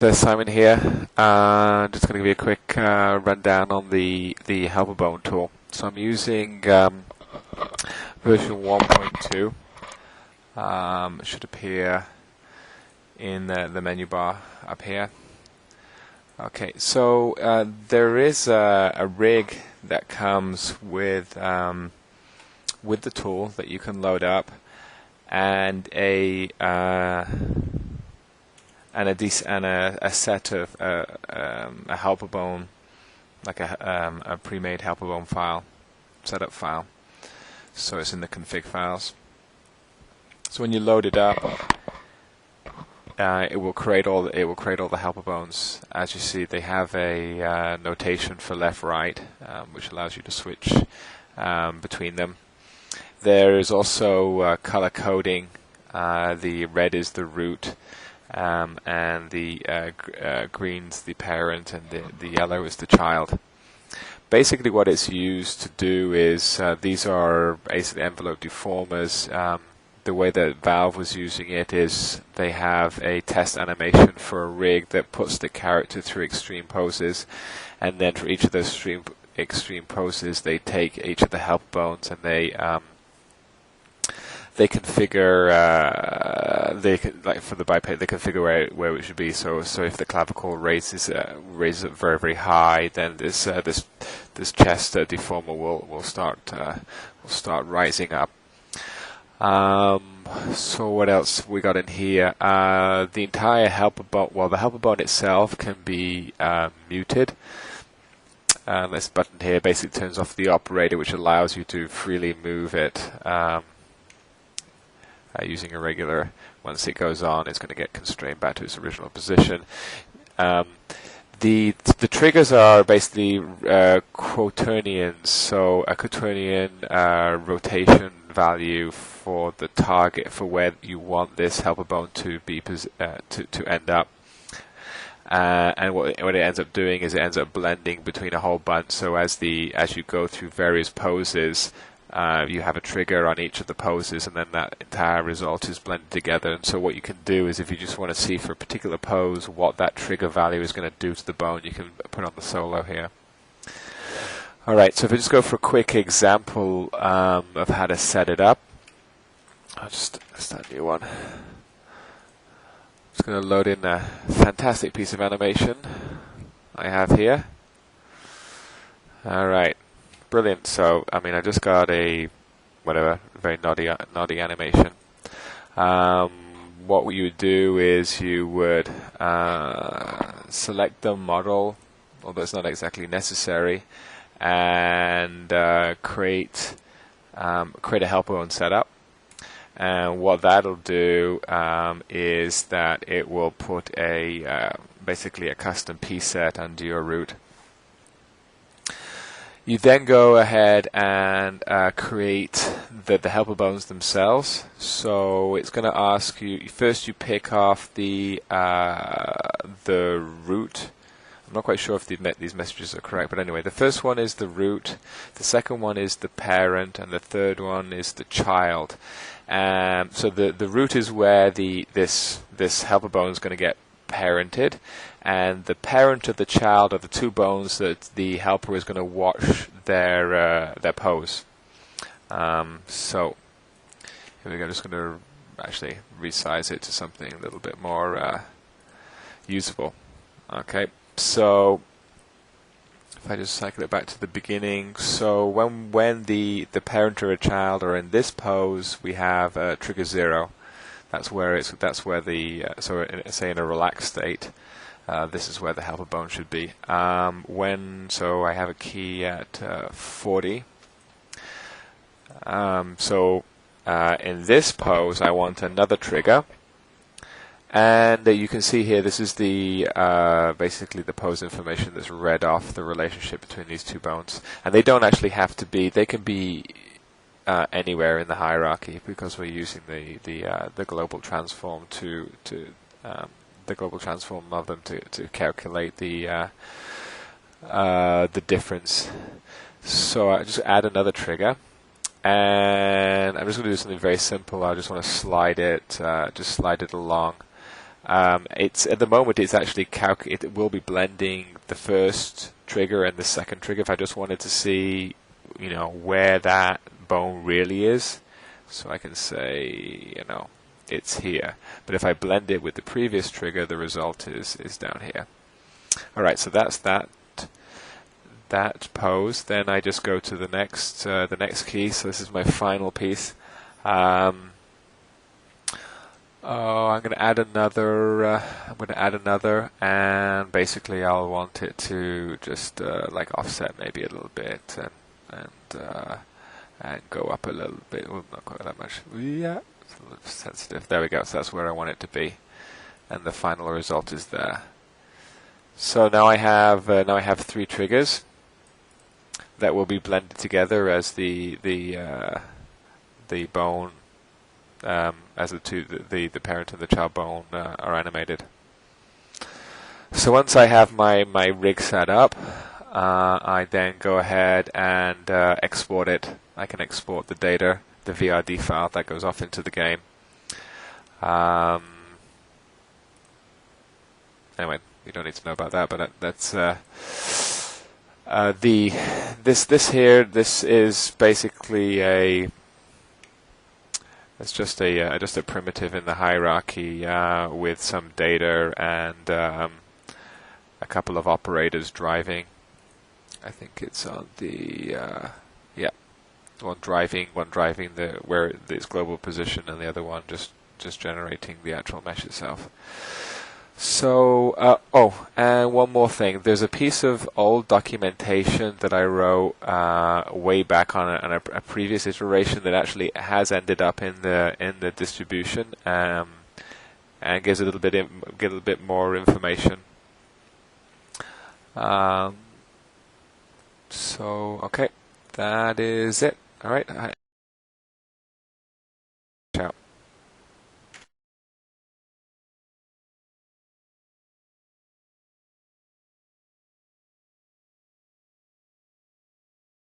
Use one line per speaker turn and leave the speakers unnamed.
Simon here. Just going to give you a quick rundown on the HelperBone tool. So I'm using version 1.2. It should appear in the menu bar up here. Okay, so there is a rig that comes with the tool that you can load up, and a set of a HelperBone, like a pre-made HelperBone file, setup file. So it's in the config files. So when you load it up, it will create all the HelperBones. As you see, they have a notation for left-right, which allows you to switch between them. There is also color coding. The red is the root. And the green's the parent, and the yellow is the child. Basically what it's used to do is, these are basically envelope deformers. The way that Valve was using it is they have a test animation for a rig that puts the character through extreme poses, and then for each of those extreme poses they take each of the HelperBones and they configure like for the biped, they configure where it should be. So if the clavicle raises it very, very high, then this chest deformer will start rising up. So what else we got in here? The entire HelperBone, well, the HelperBone itself can be muted. This button here basically turns off the operator, which allows you to freely move it. Using a regular, once it goes on, it's going to get constrained back to its original position. The triggers are basically quaternions, so a quaternion rotation value for the target for where you want this HelperBone to be to end up. And what it ends up doing is it ends up blending between a whole bunch. So as you go through various poses, you have a trigger on each of the poses, and then that entire result is blended together. And so what you can do is, if you just want to see for a particular pose what that trigger value is going to do to the bone, you can put on the solo here. Alright, so if I just go for a quick example of how to set it up, I'll just start a new one. I'm just going to load in a fantastic piece of animation I have here. Alright. Brilliant. So, I mean, I just got a very naughty animation. What you would do is you would select the model, although it's not exactly necessary, and create a HelperBone setup. And what that'll do is that it will put basically a custom piece set under your root. You then go ahead and create the HelperBones themselves. So it's going to ask you, first you pick off the root. I'm not quite sure if these messages are correct, but anyway, the first one is the root, the second one is the parent, and the third one is the child. So the root is where this HelperBone is going to get parented, and the parent of the child are the two bones that the helper is going to watch their pose. So here we go. I'm just going to actually resize it to something a little bit more usable. Okay, so if I just cycle it back to the beginning, so when the parent or a child are in this pose, we have trigger 0. That's where the say in a relaxed state, this is where the HelperBone should be. So I have a key at 40. In this pose, I want another trigger, and you can see here this is the basically the pose information that's read off the relationship between these two bones, and they don't actually have to be. They can be anywhere in the hierarchy, because we're using the global transform the global transform of them to calculate the difference. So I just add another trigger, and I'm just going to do something very simple. I just want to slide it along. It's at the moment it's actually it will be blending the first trigger and the second trigger. If I just wanted to see, where that bone really is, so I can say, it's here. But if I blend it with the previous trigger, the result is down here. All right, so that's that pose. Then I just go to the next key. So this is my final piece. I'm going to add another. And basically I'll want it to just like offset maybe a little bit and go up a little bit. Well, not quite that much. Yeah, it's a little sensitive. There we go. So that's where I want it to be, and the final result is there. So now I have 3 triggers that will be blended together as the bone, as the parent and the child bone are animated. So once I have my rig set up, I then go ahead and export it. I can export the data, the VRD file that goes off into the game. Anyway, you don't need to know about that, but that's this is basically it's just a primitive in the hierarchy with some data and a couple of operators driving. I think it's on the one driving where its global position, and the other one just generating the actual mesh itself. So, and one more thing. There's a piece of old documentation that I wrote way back on a previous iteration that actually has ended up in the distribution, and gives a little bit more information. So, okay, that is it. All right.